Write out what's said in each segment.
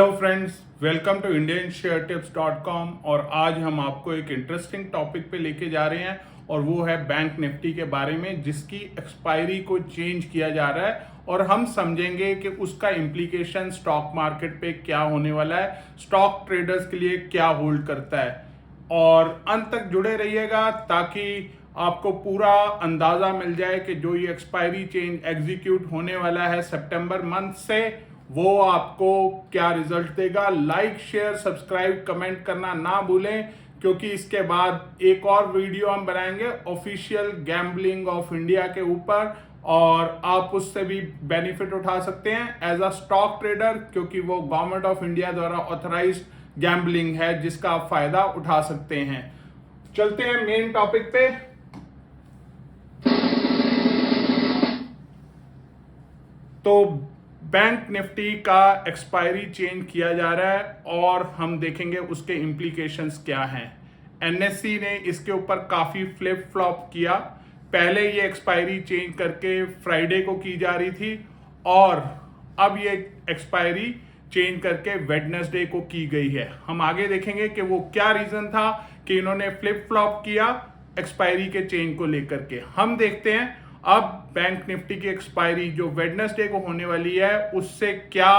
Hello friends, welcome to indiansharetips.com। और आज हम आपको एक इंटरेस्टिंग टॉपिक पे लेके जा रहे हैं और वो है बैंक निफ्टी के बारे में, जिसकी एक्सपायरी को चेंज किया जा रहा है और हम समझेंगे कि उसका इम्प्लीकेशन स्टॉक मार्केट पे क्या होने वाला है, स्टॉक ट्रेडर्स के लिए क्या होल्ड करता है। और अंत तक जुड़े रहिएगा ताकि आपको पूरा अंदाजा मिल जाए कि जो ये एक्सपायरी चेंज एग्जीक्यूट होने वाला है सितंबर मंथ से, वो आपको क्या रिजल्ट देगा। लाइक, शेयर, सब्सक्राइब, कमेंट करना ना भूलें, क्योंकि इसके बाद एक और वीडियो हम बनाएंगे ऑफिशियल गैम्बलिंग ऑफ इंडिया के ऊपर और आप उससे भी बेनिफिट उठा सकते हैं एज अ स्टॉक ट्रेडर, क्योंकि वो गवर्नमेंट ऑफ इंडिया द्वारा ऑथराइज्ड गैम्बलिंग है जिसका आप फायदा उठा सकते हैं। चलते हैं मेन टॉपिक पे। तो बैंक निफ्टी का एक्सपायरी चेंज किया जा रहा है और हम देखेंगे उसके इम्प्लीकेशंस क्या हैं। एनएससी ने इसके ऊपर काफ़ी फ्लिप फ्लॉप किया। पहले ये एक्सपायरी चेंज करके फ्राइडे को की जा रही थी और अब ये एक्सपायरी चेंज करके वेडनेसडे को की गई है। हम आगे देखेंगे कि वो क्या रीज़न था कि इन्होंने फ्लिप फ्लॉप किया एक्सपायरी के चेंज को लेकर के। हम देखते हैं अब बैंक निफ्टी की एक्सपायरी जो वेडनेसडे को होने वाली है उससे क्या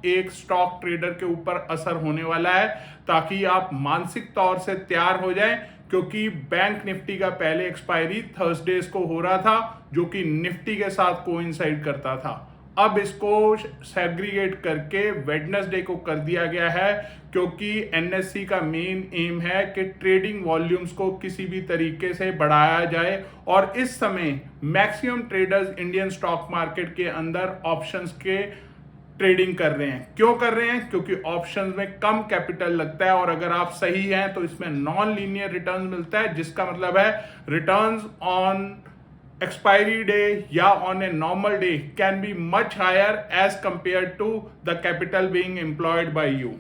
एक स्टॉक ट्रेडर के ऊपर असर होने वाला है, ताकि आप मानसिक तौर से तैयार हो जाएं, क्योंकि बैंक निफ्टी का पहले एक्सपायरी थर्सडेज को हो रहा था जो कि निफ्टी के साथ कोइंसाइड करता था। अब इसको सेग्रीगेट करके वेडनेसडे को कर दिया गया है, क्योंकि एनएससी का मेन एम है कि ट्रेडिंग वॉल्यूम्स को किसी भी तरीके से बढ़ाया जाए। और इस समय maximum traders Indian stock market के अंदर ऑप्शंस के ट्रेडिंग कर रहे हैं। क्यों कर रहे हैं? क्योंकि ऑप्शंस में कम कैपिटल लगता है और अगर आप सही हैं तो इसमें नॉन लीनियर रिटर्न्स मिलता है, जिसका मतलब है रिटर्न्स ऑन expiry day या on a normal day can be much higher as compared to the capital being employed by you।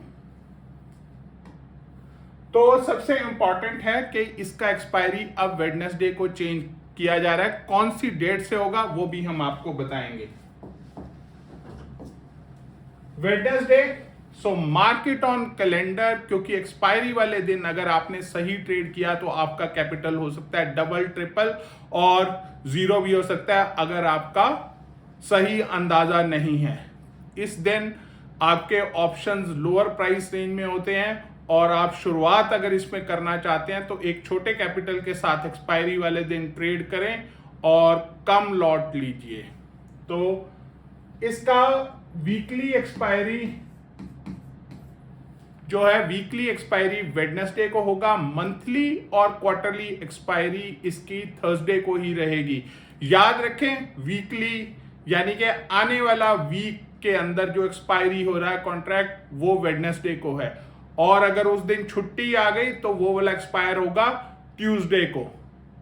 तो सबसे इंपॉर्टेंट है कि इसका एक्सपायरी अब वेडनेसडे को चेंज किया जा रहा है। कौन सी डेट से होगा वो भी हम आपको बताएंगे। Wednesday, so market on calendar, क्योंकि एक्सपायरी वाले दिन अगर आपने सही ट्रेड किया तो आपका कैपिटल हो सकता है डबल, ट्रिपल और जीरो भी हो सकता है अगर आपका सही अंदाजा नहीं है। इस दिन आपके ऑप्शंस लोअर प्राइस रेंज में होते हैं और आप शुरुआत अगर इसमें करना चाहते हैं तो एक छोटे कैपिटल के साथ एक्सपायरी वाले दिन ट्रेड करें और कम लॉट लीजिए। तो इसका वीकली एक्सपायरी जो है, वीकली एक्सपायरी वेडनेसडे को होगा। मंथली और क्वार्टरली एक्सपायरी इसकी थर्सडे को ही रहेगी। याद रखें, वीकली यानी कि आने वाला वीक के अंदर जो एक्सपायरी हो रहा है कॉन्ट्रैक्ट, वो वेडनेसडे को है और अगर उस दिन छुट्टी आ गई तो वो वाला एक्सपायर होगा ट्यूसडे को।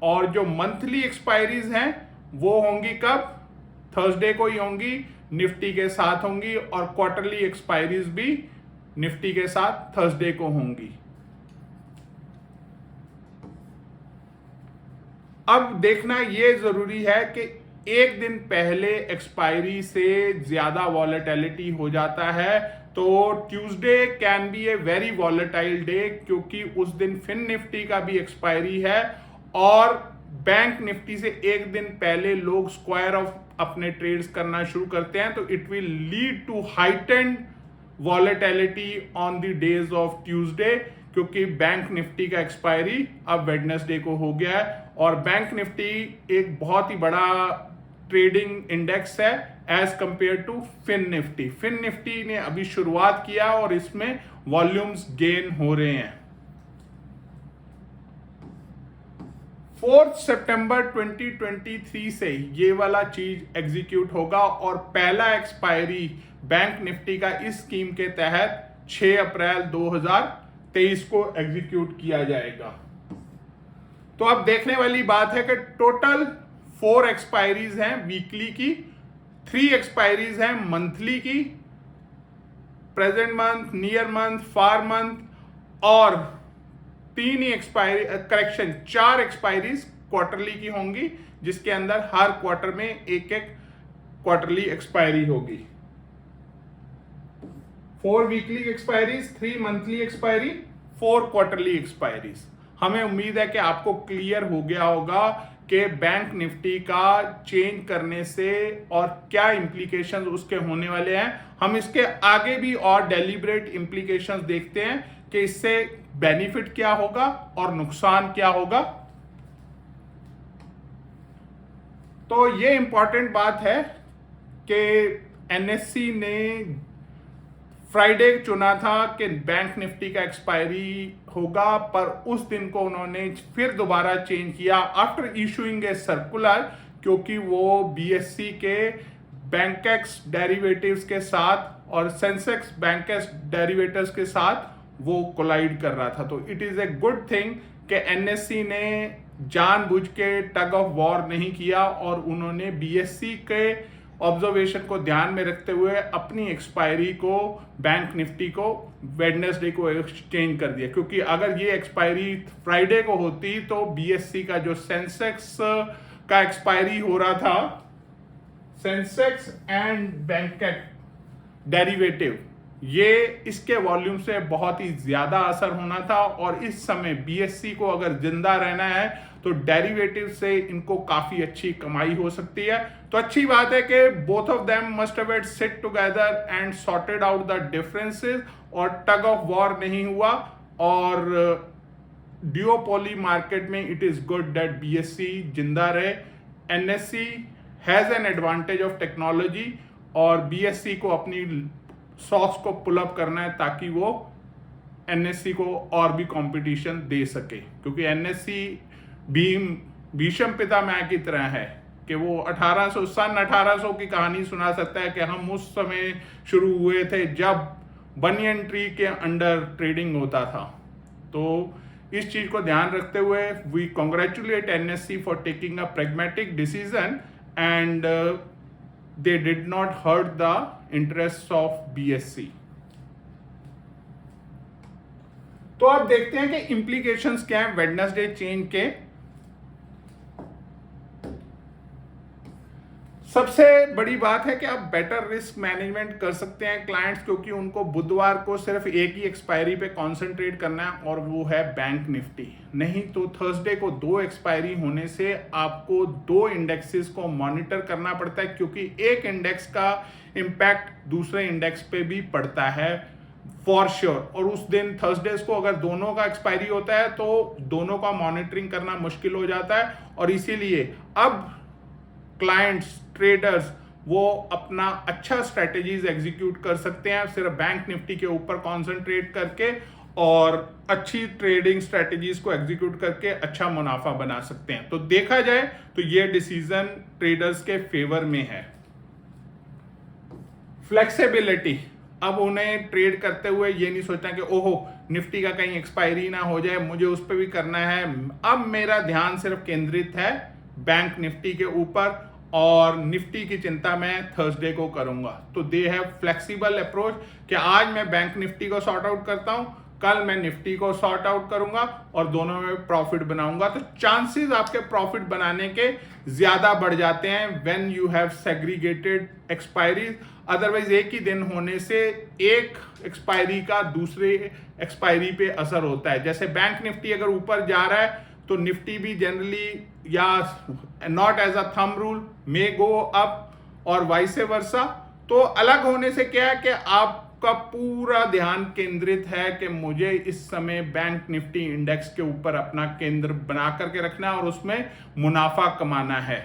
और जो मंथली एक्सपायरीज हैं वो होंगी कब? थर्सडे को ही होंगी, निफ्टी के साथ होंगी, और क्वार्टरली एक्सपायरीज भी निफ्टी के साथ थर्सडे को होंगी। अब देखना यह जरूरी है कि एक दिन पहले एक्सपायरी से ज्यादा वॉलेटिलिटी हो जाता है तो Tuesday can be a very volatile day, क्योंकि उस दिन फिन निफ्टी का भी एक्सपायरी है और बैंक निफ्टी से एक दिन पहले लोग स्क्वायर ऑफ अपने ट्रेड्स करना शुरू करते हैं, तो it will lead to heightened volatility on the days of Tuesday, क्योंकि बैंक निफ्टी का एक्सपायरी अब वेडनेसडे को हो गया है। और बैंक निफ्टी एक बहुत ही बड़ा ट्रेडिंग इंडेक्स है as compare to fin Nifty. Fin Nifty ने अभी शुरुआत किया और इसमें वॉल्यूम्स गेन हो रहे हैं। 4 सितंबर 2023 से ये वाला चीज एग्जीक्यूट होगा और पहला एक्सपायरी बैंक निफ्टी का इस स्कीम के तहत 6 अप्रैल 2023 को एग्जीक्यूट किया जाएगा। तो अब देखने वाली बात है कि टोटल 4 एक्सपायरीज हैं वीकली की, 3 एक्सपायरीज हैं मंथली की, प्रेजेंट मंथ, नियर मंथ, फार मंथ, और 3 ही एक्सपायरी, करेक्शन 4 एक्सपायरीज क्वार्टरली की होंगी, जिसके अंदर हर क्वार्टर में एक एक क्वार्टरली एक्सपायरी होगी। 4 weekly expiries, 3 monthly expiry, 4 quarterly expiries. हमें उम्मीद है कि आपको क्लियर हो गया होगा कि बैंक निफ्टी का चेंज करने से और क्या इंप्लीकेशंस उसके होने वाले हैं। हम इसके आगे भी और डेलिब्रेट इंप्लीकेशंस देखते हैं कि इससे बेनिफिट क्या होगा और नुकसान क्या होगा। तो ये इंपॉर्टेंट बात है कि एनएससी ने फ्राइडे चुना था कि बैंक निफ्टी का एक्सपायरी होगा, पर उस दिन को उन्होंने फिर दोबारा चेंज किया आफ्टर इशूइंग ए सर्कुलर, क्योंकि वो बीएससी के बैंकेक्स डेरिवेटिव्स के साथ और सेंसेक्स बैंकेक्स डेरिवेटिव्स के साथ वो कोलाइड कर रहा था। तो it is a good thing कि एनएससी ने जानबूझ के टग ऑफ वॉर नहीं किया और उन्होंने बीएससी के ऑब्जर्वेशन को ध्यान में रखते हुए अपनी एक्सपायरी को बैंक निफ्टी को वेडनेसडे को एक्सचेंज कर दिया, क्योंकि अगर ये एक्सपायरी फ्राइडे को होती तो बीएससी का जो सेंसेक्स का एक्सपायरी हो रहा था, सेंसेक्स एंड बैंक डेरिवेटिव, ये इसके वॉल्यूम से बहुत ही ज्यादा असर होना था और इस समय बीएससी को अगर जिंदा रहना है तो डेरिवेटिव से इनको काफी अच्छी कमाई हो सकती है। तो अच्छी बात है कि both of them must have sit together and sorted out the differences और टग ऑफ वॉर नहीं हुआ। और ड्यूओपोली मार्केट में it is good that BSc जिंदा रहे। NSC has an advantage of technology और बीएससी को अपनी सॉक्स को पुल अप करना है ताकि वो एनएससी को और भी कंपटीशन दे सके, क्योंकि एनएससी भीष्म पितामह की तरह है कि वो 1800 की कहानी सुना सकता है कि हम उस समय शुरू हुए थे जब बनियन ट्री के अंडर ट्रेडिंग होता था। तो इस चीज को ध्यान रखते हुए we congratulate NSC for taking a pragmatic decision and they did not hurt the interests of BSC। तो अब देखते हैं कि इंप्लीकेशंस क्या है वेडनेसडे चेंज के। सबसे बड़ी बात है कि आप बेटर रिस्क मैनेजमेंट कर सकते हैं क्लाइंट्स, क्योंकि उनको बुधवार को सिर्फ एक ही एक्सपायरी पे कंसंट्रेट करना है और वो है बैंक निफ्टी। नहीं तो थर्सडे को 2 एक्सपायरी होने से आपको 2 इंडेक्सेस को मॉनिटर करना पड़ता है, क्योंकि एक इंडेक्स का इम्पैक्ट दूसरे इंडेक्स पे भी पड़ता है फॉर श्योर। और उस दिन थर्सडेज को अगर दोनों का एक्सपायरी होता है तो दोनों का मॉनिटरिंग करना मुश्किल हो जाता है और इसीलिए अब क्लाइंट्स ट्रेडर्स वो अपना अच्छा स्ट्रेटेजीज एग्जीक्यूट कर सकते हैं सिर्फ बैंक निफ्टी के ऊपर कॉन्सेंट्रेट करके और अच्छी ट्रेडिंग स्ट्रेटेजीज को एग्जीक्यूट करके अच्छा मुनाफा बना सकते हैं। तो देखा जाए तो ये डिसीजन ट्रेडर्स के फेवर में है। फ्लेक्सिबिलिटी, अब उन्हें ट्रेड करते हुए ये नहीं सोचना कि ओहो निफ्टी का कहीं एक्सपायरी ना हो जाए, मुझे उस पर भी करना है। अब मेरा ध्यान सिर्फ केंद्रित है बैंक निफ्टी के ऊपर और निफ्टी की चिंता मैं थर्सडे को करूंगा। तो दे हैव फ्लेक्सिबल अप्रोच कि आज मैं बैंक निफ्टी को सॉर्ट आउट करता हूं, कल मैं निफ्टी को सॉर्ट आउट करूंगा और दोनों में प्रॉफिट बनाऊंगा। तो चांसेस आपके प्रॉफिट बनाने के ज्यादा बढ़ जाते हैं when you have segregated expiries. Otherwise एक ही दिन होने से एक एक्सपायरी का दूसरे एक्सपायरी पे असर होता है। जैसे बैंक निफ्टी अगर ऊपर जा रहा है तो निफ्टी भी जनरली या not as a thumb rule may go up और वाइस वर्सा। तो अलग होने से क्या है कि आपका पूरा ध्यान केंद्रित है कि मुझे इस समय बैंक निफ्टी इंडेक्स के ऊपर अपना केंद्र बना करके रखना है और उसमें मुनाफा कमाना है।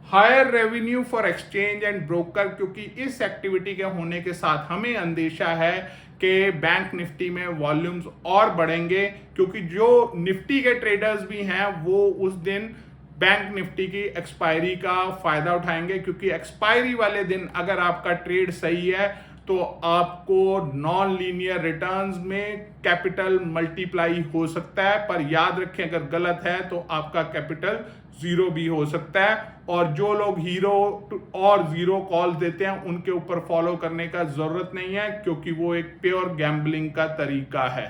Higher revenue for exchange and broker, क्योंकि इस एक्टिविटी के होने के साथ हमें अंदेशा है कि बैंक निफ्टी में वॉल्यूम्स और बढ़ेंगे, क्योंकि जो निफ्टी के ट्रेडर्स भी हैं वो उस दिन बैंक निफ्टी की एक्सपायरी का फायदा उठाएंगे, क्योंकि एक्सपायरी वाले दिन अगर आपका ट्रेड सही है तो आपको नॉन लीनियर रिटर्न्स में कैपिटल मल्टीप्लाई हो सकता है, पर याद रखें अगर गलत है तो आपका कैपिटल जीरो भी हो सकता है। और जो लोग हीरो और जीरो कॉल देते हैं उनके ऊपर फॉलो करने का जरूरत नहीं है, क्योंकि वो एक प्योर गैम्बलिंग का तरीका है।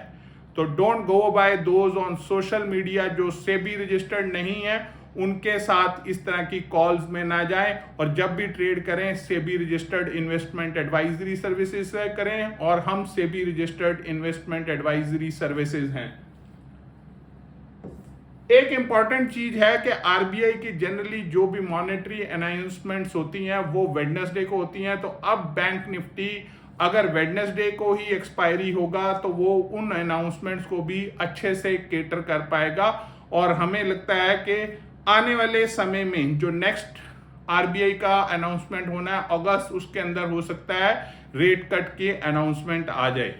तो don't go by those on social media जो सेबी रजिस्टर्ड नहीं है उनके साथ इस तरह की कॉल्स में ना जाएं, और जब भी ट्रेड करें SEBI registered investment advisory services से करें, और हम SEBI registered investment advisory services हैं। एक इंपॉर्टेंट चीज है कि आरबीआई की जनरली जो भी मॉनेटरी अनाउंसमेंट्स होती हैं वो वेडनेसडे को होती हैं, तो अब बैंक निफ्टी अगर वेडनेसडे को ही एक्सपायरी होगा तो वो उन अनाउंसमेंट्स को भी अच्छे से केटर कर पाएगा, और हमें लगता है कि आने वाले समय में जो नेक्स्ट आरबीआई का अनाउंसमेंट होना है अगस्त, उसके अंदर हो सकता है रेट कट की अनाउंसमेंट आ जाए।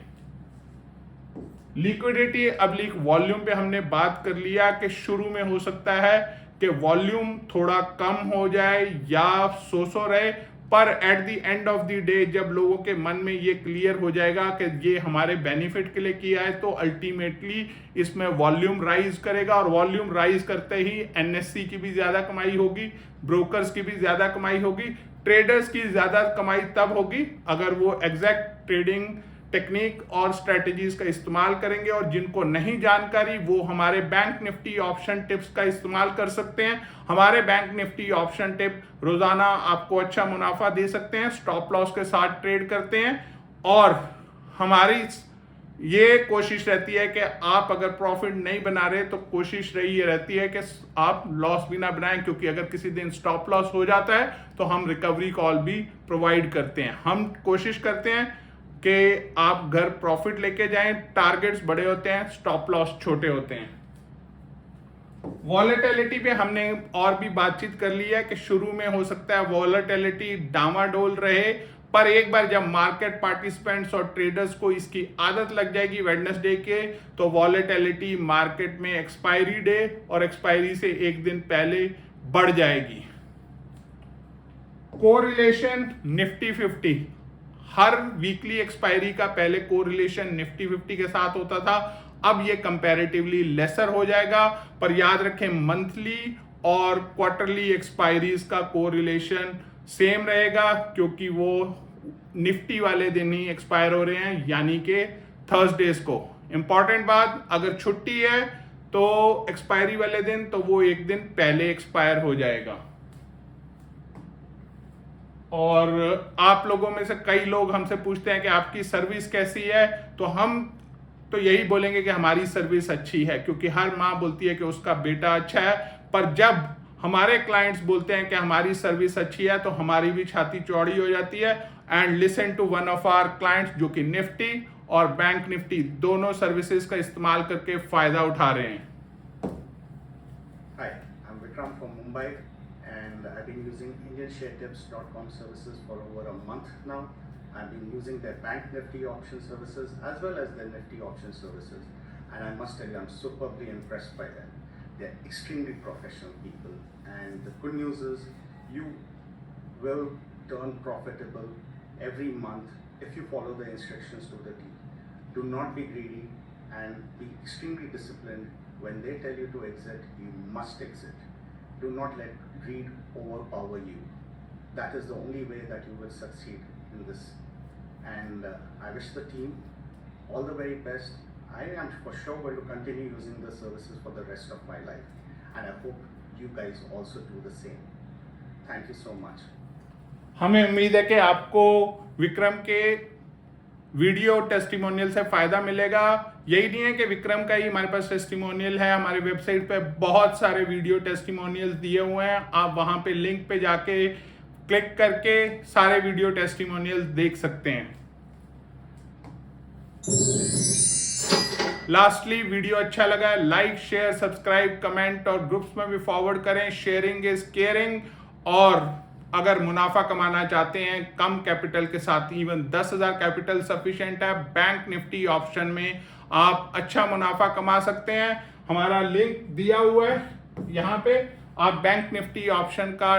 लिक्विडिटी अब्लिक वॉल्यूम पे हमने बात कर लिया कि शुरू में हो सकता है कि वॉल्यूम थोड़ा कम हो जाए या सो रहे, पर at the end of the day जब लोगों के मन में ये क्लियर हो जाएगा कि ये हमारे बेनिफिट के लिए किया है, तो अल्टीमेटली इसमें वॉल्यूम राइज करेगा, और वॉल्यूम राइज करते ही एनएससी की भी ज्यादा कमाई होगी, ब्रोकर्स की भी ज्यादा कमाई होगी, ट्रेडर्स की ज्यादा कमाई तब होगी अगर वो एग्जैक्ट ट्रेडिंग टेक्निक और स्ट्रेटजीज का इस्तेमाल करेंगे। और जिनको नहीं जानकारी वो हमारे बैंक निफ्टी ऑप्शन टिप्स का इस्तेमाल कर सकते हैं। हमारे बैंक निफ्टी ऑप्शन टिप रोजाना आपको अच्छा मुनाफा दे सकते हैं, स्टॉप लॉस के साथ ट्रेड करते हैं, और हमारी ये कोशिश रहती है कि आप अगर प्रॉफिट नहीं बना रहे तो कोशिश रही रहती है कि आप लॉस भी ना बनाएं, क्योंकि अगर किसी दिन स्टॉप लॉस हो जाता है तो हम रिकवरी कॉल भी प्रोवाइड करते हैं। हम कोशिश करते हैं कि आप घर प्रॉफिट लेके जाएं, टारगेट्स बड़े होते हैं, स्टॉप लॉस छोटे होते हैं। वॉलेटिलिटी पे हमने और भी बातचीत कर ली है कि शुरू में हो सकता है वॉलेटिलिटी डामाडोल रहे, पर एक बार जब मार्केट पार्टिसिपेंट्स और ट्रेडर्स को इसकी आदत लग जाएगी वेडनेसडे के, तो वॉलेटिलिटी मार्केट में एक्सपायरी डे और एक्सपायरी से एक दिन पहले बढ़ जाएगी। कोरिलेशन निफ्टी 50, हर वीकली एक्सपायरी का पहले कोरिलेशन निफ्टी 50 के साथ होता था, अब ये कंपैरेटिवली लेसर हो जाएगा, पर याद रखें मंथली और क्वार्टरली एक्सपायरीज का कोरिलेशन सेम रहेगा, क्योंकि वो निफ्टी वाले दिन ही एक्सपायर हो रहे हैं, यानी कि थर्सडेज को। इंपॉर्टेंट बात, अगर छुट्टी है तो एक्सपायरी वाले दिन तो वो एक दिन पहले एक्सपायर हो जाएगा। और आप लोगों में से कई लोग हमसे पूछते हैं कि आपकी सर्विस कैसी है, तो हम तो यही बोलेंगे कि हमारी सर्विस अच्छी है, क्योंकि हर माँ बोलती है कि उसका बेटा अच्छा है, पर जब हमारे क्लाइंट्स बोलते हैं कि हमारी सर्विस अच्छी है तो हमारी भी छाती चौड़ी हो जाती है। And listen to one of our clients जो कि निफ्टी और बैंक निफ्टी दोनों सर्विसेज का इस्तेमाल करके फायदा उठा रहे हैं। Hi, I'm Vikram from Mumbai, and I've been using IndianShareTips.com services for over a month now. I've been using their Bank Nifty option services as well as their Nifty option services, and I must tell you, I'm superbly impressed by them. They're extremely professional people, and the good news is you will turn profitable every month if you follow the instructions to the T. Do not be greedy and be extremely disciplined. When they tell you to exit, you must exit. Do not let greed overpower you. That is the only way that you will succeed in this. And I wish the team all the very best. I am for sure going to continue using the services for the rest of my life. And I hope you guys also do the same. Thank you so much. हमें उम्मीद है कि आपको विक्रम के video testimonial से फायदा मिलेगा। यही नहीं है कि विक्रम का ही हमारे पास टेस्टिमोनियल है, हमारे वेबसाइट पे बहुत सारे वीडियो टेस्टिमोनियल्स दिए हुए हैं, आप वहां पे लिंक पे जाके क्लिक करके सारे वीडियो टेस्टिमोनियल्स देख सकते हैं। लास्टली, वीडियो अच्छा लगा है लाइक शेयर सब्सक्राइब कमेंट और ग्रुप्स में भी फॉरवर्ड करें। Sharing is caring. और अगर मुनाफा कमाना चाहते हैं कम कैपिटल के साथ, इवन 10,000 कैपिटल सफिशिएंट है, बैंक निफ्टी ऑप्शन में आप अच्छा मुनाफा कमा सकते हैं। हमारा लिंक दिया हुआ है यहाँ पे, आप बैंक निफ्टी ऑप्शन का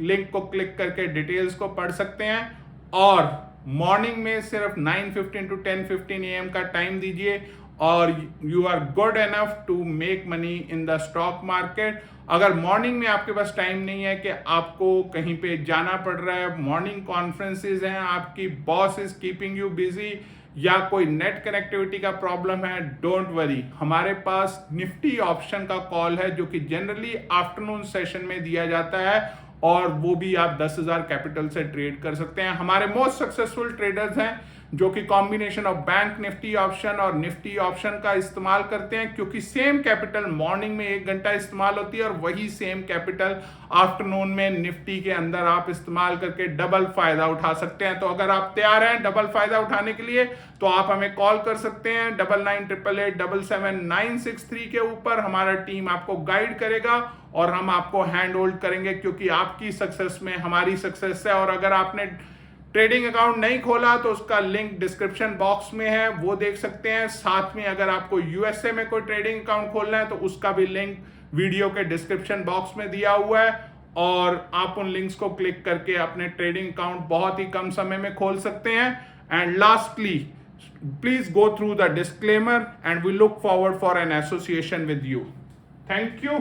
लिंक को क्लिक करके डिटेल्स को पढ़ सकते हैं। और मॉर्निंग में सिर्फ 9:15 to 10:15 AM का टाइम दीजिए और you are good enough to make money in the stock market. अगर मॉर्निंग में आपके पास टाइम नहीं है कि आपको कहीं पे जाना पड़ रहा है, मॉर्निंग कॉन्फ्रेंसेज हैं, आपकी boss is keeping you busy, या कोई नेट कनेक्टिविटी का प्रॉब्लम है, डोंट वरी, हमारे पास निफ्टी ऑप्शन का कॉल है जो कि जनरली आफ्टरनून सेशन में दिया जाता है और वो भी आप 10,000 कैपिटल से ट्रेड कर सकते हैं। हमारे मोस्ट सक्सेसफुल ट्रेडर्स हैं जो कि combination of bank Nifty option और निफ्टी ऑप्शन का इस्तेमाल करते हैं, क्योंकि सेम कैपिटल मॉर्निंग में 1 घंटा इस्तेमाल होती है और वही सेम कैपिटल आफ्टरनून में निफ्टी के अंदर आप इस्तेमाल करके डबल फायदा उठा सकते हैं। तो अगर आप तैयार हैं डबल फायदा उठाने के लिए तो आप हमें कॉल कर सकते हैं 9988877963 के ऊपर। हमारा टीम आपको गाइड करेगा और हम आपको हैंड होल्ड करेंगे, क्योंकि आपकी सक्सेस में हमारी सक्सेस है। और अगर आपने ट्रेडिंग अकाउंट नहीं खोला तो उसका लिंक डिस्क्रिप्शन बॉक्स में है, वो देख सकते हैं। साथ में अगर आपको यूएसए में कोई ट्रेडिंग अकाउंट खोलना है तो उसका भी लिंक वीडियो के डिस्क्रिप्शन बॉक्स में दिया हुआ है और आप उन लिंक्स को क्लिक करके अपने ट्रेडिंग अकाउंट बहुत ही कम समय में खोल सकते हैं। And lastly, please go through the disclaimer and we look forward for an association with you. Thank you.